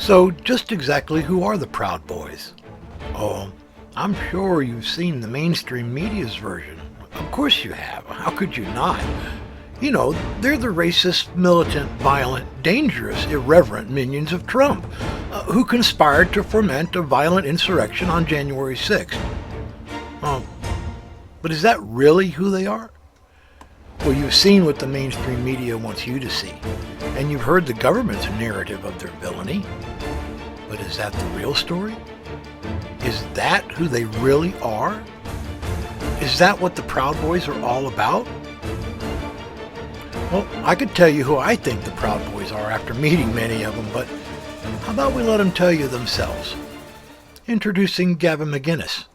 So, just exactly who are the Proud Boys? Oh, I'm sure you've seen the mainstream media's version. Of course you have. How could you not? You know, they're the racist, militant, violent, dangerous, irreverent minions of Trump, who conspired to foment a violent insurrection on January 6th. But is that really who they are? Well, you've seen what the mainstream media wants you to see, and you've heard the government's narrative of their villainy. But is that the real story? Is that who they really are? Is that what the Proud Boys are all about? Well, I could tell you who I think the Proud Boys are after meeting many of them, but how about we let them tell you themselves? Introducing Gavin McInnes,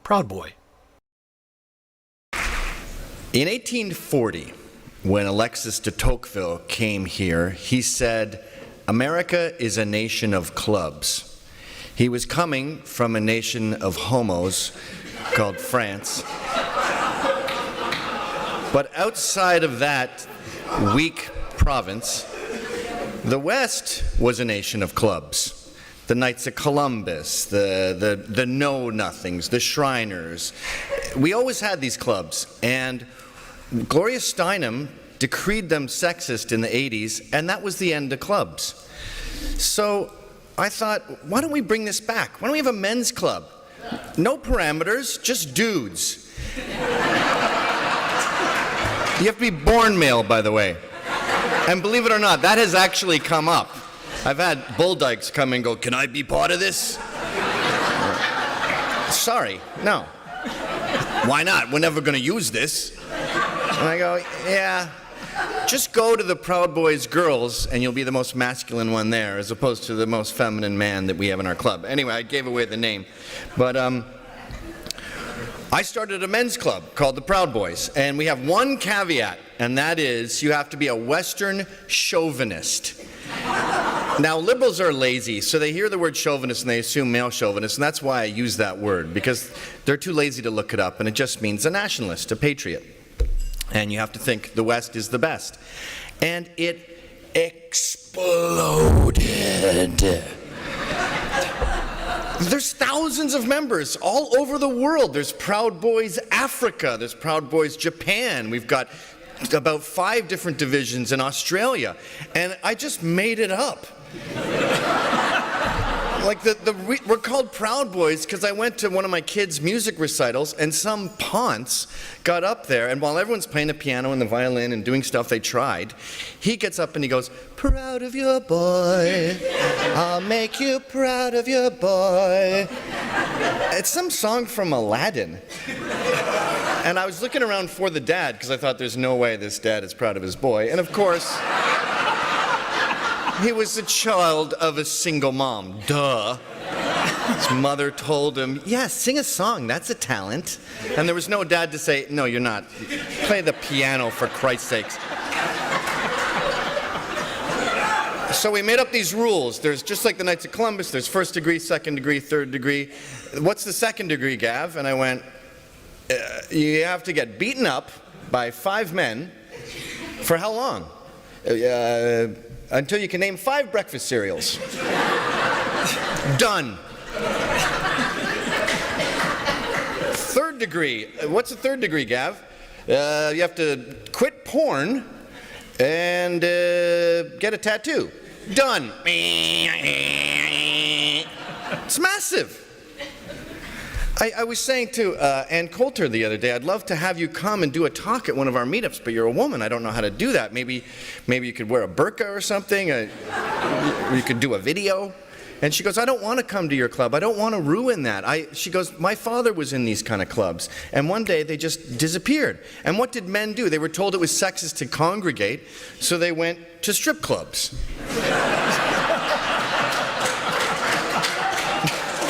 Proud Boy. In 1840, when Alexis de Tocqueville came here, he said, "America is a nation of clubs." He was coming from a nation of homos called France. But outside of that weak province, the West was a nation of clubs. The Knights of Columbus, the Know-Nothings, the Shriners. We always had these clubs, and Gloria Steinem decreed them sexist in the 80s, and that was the end of clubs. So I thought, why don't we bring this back? Why don't we have a men's club? No parameters, just dudes. You have to be born male, by the way. And believe it or not, that has actually come up. I've had bull dykes come and go, "Can I be part of this?" Sorry, no. Why not? We're never going to use this. And I go, yeah, just go to the Proud Boys girls and you'll be the most masculine one there as opposed to the most feminine man that we have in our club. Anyway, I gave away the name. But I started a men's club called the Proud Boys, and we have one caveat, and that is you have to be a Western chauvinist. Now, liberals are lazy, so they hear the word chauvinist and they assume male chauvinist, and that's why I use that word, because they're too lazy to look it up, and it just means a nationalist, a patriot. And you have to think the West is the best. And it exploded. There's thousands of members all over the world. There's Proud Boys Africa, there's Proud Boys Japan. We've got about 5 different divisions in Australia. And I just made it up. Like we're called Proud Boys because I went to one of my kids' music recitals and some ponce got up there, and while everyone's playing the piano and the violin and doing stuff they tried, he gets up and he goes, "Proud of your boy, I'll make you proud of your boy." It's some song from Aladdin. And I was looking around for the dad because I thought there's no way this dad is proud of his boy. And of course, he was the child of a single mom. Duh. His mother told him, "Yeah, sing a song, that's a talent." And there was no dad to say, "No, you're not. Play the piano, for Christ's sakes." So we made up these rules. There's, just like the Knights of Columbus, there's first degree, second degree, third degree. What's the second degree, Gav? And I went, you have to get beaten up by 5 men for how long? Until you can name 5 breakfast cereals. Done. Third degree. What's the third degree, Gav? You have to quit porn and get a tattoo. Done. It's massive. I was saying to Ann Coulter the other day, I'd love to have you come and do a talk at one of our meetups, but you're a woman. I don't know how to do that. Maybe you could wear a burqa or something. Or you could do a video. And she goes, "I don't want to come to your club. I don't want to ruin that." She goes, "My father was in these kind of clubs. And one day they just disappeared. And what did men do? They were told it was sexist to congregate, so they went to strip clubs."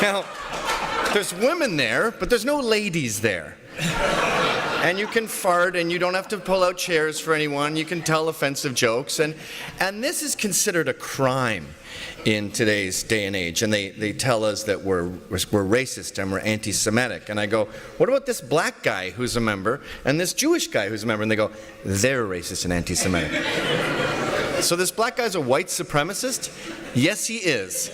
Now, there's women there, but there's no ladies there. And you can fart, and you don't have to pull out chairs for anyone. You can tell offensive jokes. And this is considered a crime in today's day and age. And they tell us that we're racist and we're anti-Semitic. And I go, "What about this black guy who's a member and this Jewish guy who's a member?" And they go, "They're racist and anti-Semitic." So this black guy's a white supremacist? Yes, he is.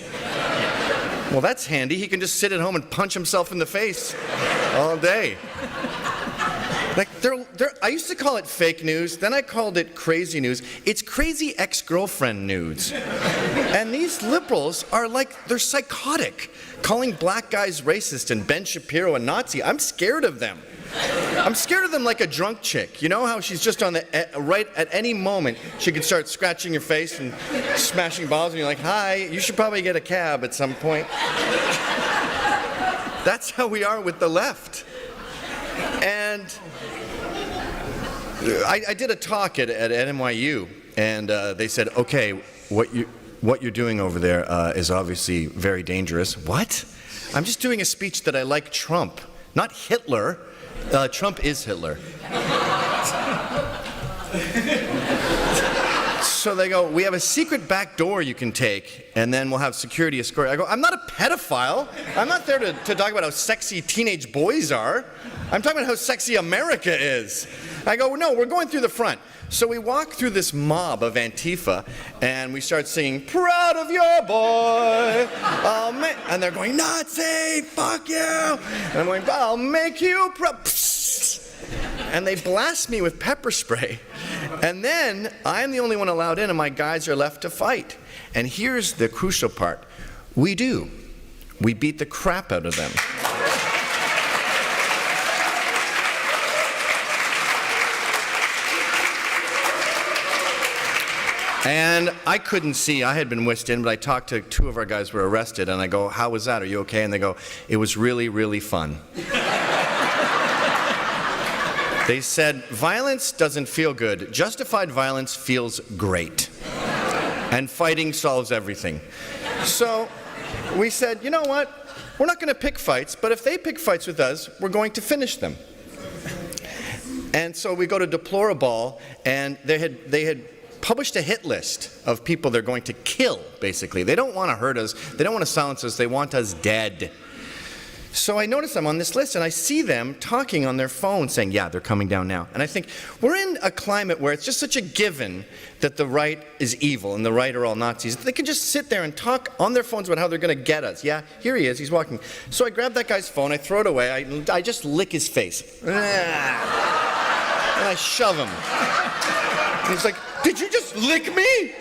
Well, that's handy. He can just sit at home and punch himself in the face all day. Like, I used to call it fake news, then I called it crazy news. It's crazy ex-girlfriend news. And these liberals are like, they're psychotic, calling black guys racist and Ben Shapiro a Nazi. I'm scared of them. I'm scared of them like a drunk chick. You know how she's just on the, right at any moment, she could start scratching your face and smashing balls, and you're like, hi, you should probably get a cab at some point. That's how we are with the left. And I did a talk at NYU, and they said, okay, what you're doing over there is obviously very dangerous. What? I'm just doing a speech that I like Trump, not Hitler. Trump is Hitler. So they go, we have a secret back door you can take, and then we'll have security escort. I go, I'm not a pedophile. I'm not there to talk about how sexy teenage boys are. I'm talking about how sexy America is. I go, no, we're going through the front. So we walk through this mob of Antifa, and we start singing, proud of your boy. And they're going, Nazi, fuck you. And I'm going, I'll make you proud. And they blast me with pepper spray. And then I'm the only one allowed in, and my guys are left to fight. And here's the crucial part. We do. We beat the crap out of them. And I couldn't see, I had been whisked in, but I talked to two of our guys who were arrested, and I go, how was that? Are you okay? And they go, it was really, really fun. They said, violence doesn't feel good. Justified violence feels great. And fighting solves everything. So we said, you know what? We're not going to pick fights, but if they pick fights with us, we're going to finish them. And so we go to Deplorable, and they had published a hit list of people they're going to kill, basically. They don't want to hurt us. They don't want to silence us. They want us dead. So I notice I'm on this list, and I see them talking on their phone saying, yeah, they're coming down now. And I think, we're in a climate where it's just such a given that the right is evil and the right are all Nazis. They can just sit there and talk on their phones about how they're going to get us. Yeah, here he is, he's walking. So I grab that guy's phone, I throw it away, I just lick his face. And I shove him. And he's like, did you just lick me?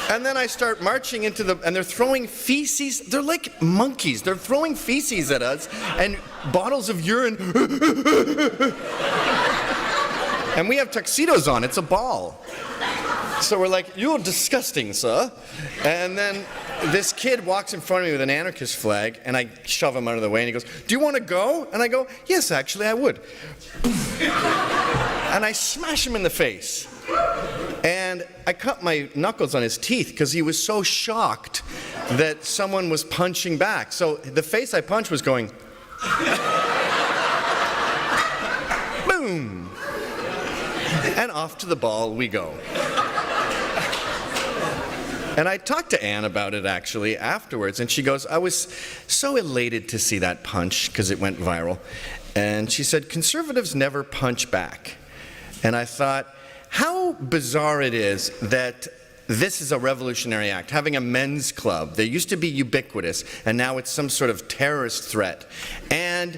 And then I start marching into and they're throwing feces. They're like monkeys. They're throwing feces at us and bottles of urine. And we have tuxedos on. It's a ball. So we're like, you're disgusting, sir. And then this kid walks in front of me with an anarchist flag, and I shove him out of the way, and he goes, do you want to go? And I go, yes, actually, I would. And I smash him in the face. And I cut my knuckles on his teeth because he was so shocked that someone was punching back. So the face I punched was going, boom. And off to the ball we go. And I talked to Anne about it actually afterwards, and she goes, I was so elated to see that punch because it went viral. And she said, conservatives never punch back. And I thought, how bizarre it is that this is a revolutionary act, having a men's club. They used to be ubiquitous, and now it's some sort of terrorist threat. And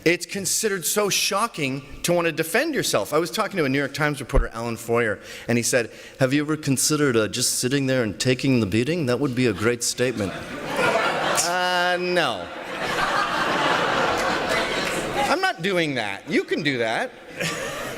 it's considered so shocking to want to defend yourself. I was talking to a New York Times reporter, Alan Foyer, and he said, have you ever considered just sitting there and taking the beating? That would be a great statement. No. I'm not doing that. You can do that.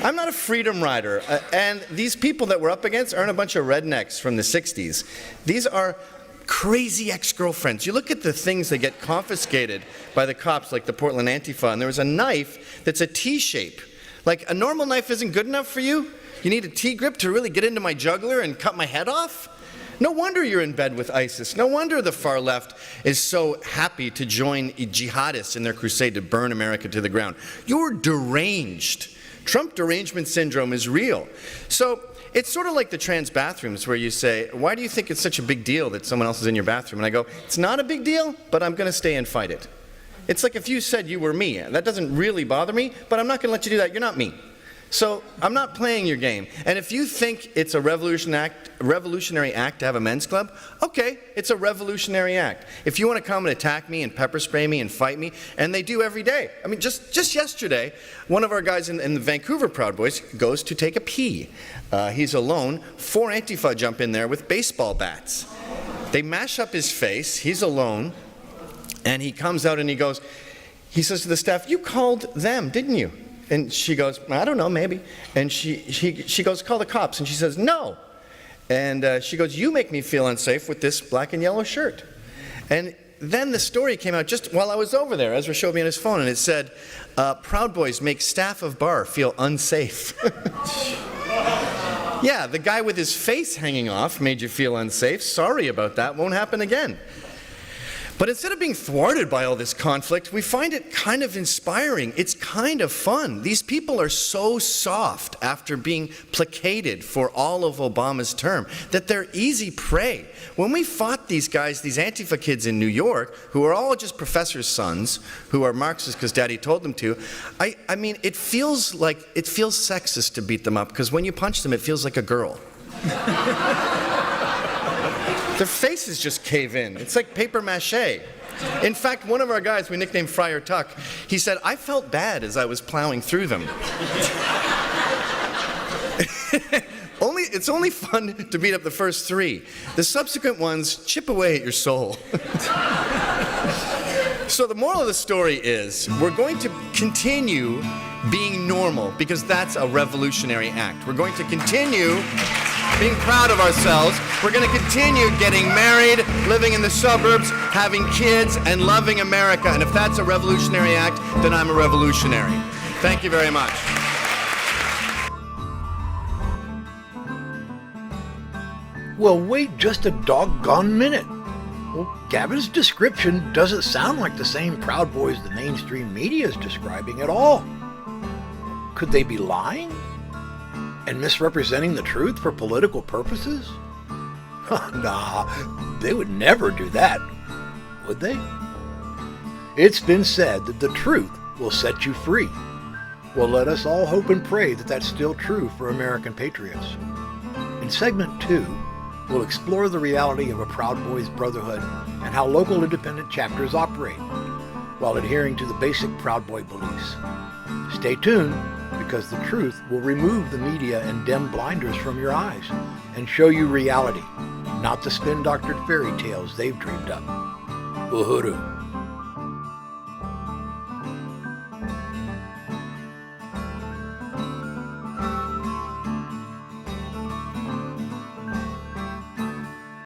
I'm not a freedom rider. And these people that we're up against aren't a bunch of rednecks from the 60s. These are crazy ex-girlfriends. You look at the things that get confiscated by the cops, like the Portland Antifa, and there was a knife that's a T-shape. Like, a normal knife isn't good enough for you? You need a T-grip to really get into my jugular and cut my head off? No wonder you're in bed with ISIS. No wonder the far left is so happy to join jihadists in their crusade to burn America to the ground. You're deranged. Trump derangement syndrome is real. So it's sort of like the trans bathrooms where you say, why do you think it's such a big deal that someone else is in your bathroom? And I go, it's not a big deal, but I'm going to stay and fight it. It's like if you said you were me. That doesn't really bother me, but I'm not going to let you do that. You're not me. So I'm not playing your game. And if you think it's a revolutionary act to have a men's club, okay, it's a revolutionary act. If you want to come and attack me and pepper spray me and fight me, and they do every day. I mean, just yesterday, one of our guys in the Vancouver Proud Boys goes to take a pee. He's alone. 4 Antifa jump in there with baseball bats. They mash up his face. He's alone. And he comes out and he says to the staff, "You called them, didn't you?" And she goes, "I don't know, maybe." And she goes, "Call the cops." And she says, "No." And she goes, "You make me feel unsafe with this black and yellow shirt." And then the story came out just while I was over there. Ezra showed me on his phone, and it said, "Proud Boys make staff of bar feel unsafe." Yeah, the guy with his face hanging off made you feel unsafe. Sorry about that. Won't happen again. But instead of being thwarted by all this conflict, we find it kind of inspiring. It's kind of fun. These people are so soft after being placated for all of Obama's term that they're easy prey. When we fought these guys, these Antifa kids in New York, who are all just professors' sons, who are Marxists because Daddy told them to, I mean, it feels sexist to beat them up, because when you punch them, it feels like a girl. Their faces just cave in. It's like paper mache. In fact, one of our guys we nicknamed Friar Tuck, he said, "I felt bad as I was plowing through them." It's only fun to beat up the first 3. The subsequent ones chip away at your soul. So the moral of the story is, we're going to continue being normal, because that's a revolutionary act. We're going to continue being proud of ourselves. We're going to continue getting married, living in the suburbs, having kids, and loving America. And if that's a revolutionary act, then I'm a revolutionary. Thank you very much. Well, wait just a doggone minute. Well, Gavin's description doesn't sound like the same Proud Boys the mainstream media is describing at all. Could they be lying? And misrepresenting the truth for political purposes? Nah, they would never do that, would they? It's been said that the truth will set you free. Well, let us all hope and pray that that's still true for American patriots. In segment 2, we'll explore the reality of a Proud Boys brotherhood and how local independent chapters operate, while adhering to the basic Proud Boy beliefs. Stay tuned, because the truth will remove the media and dim blinders from your eyes and show you reality, not the spin-doctored fairy tales they've dreamed up. Uhuru.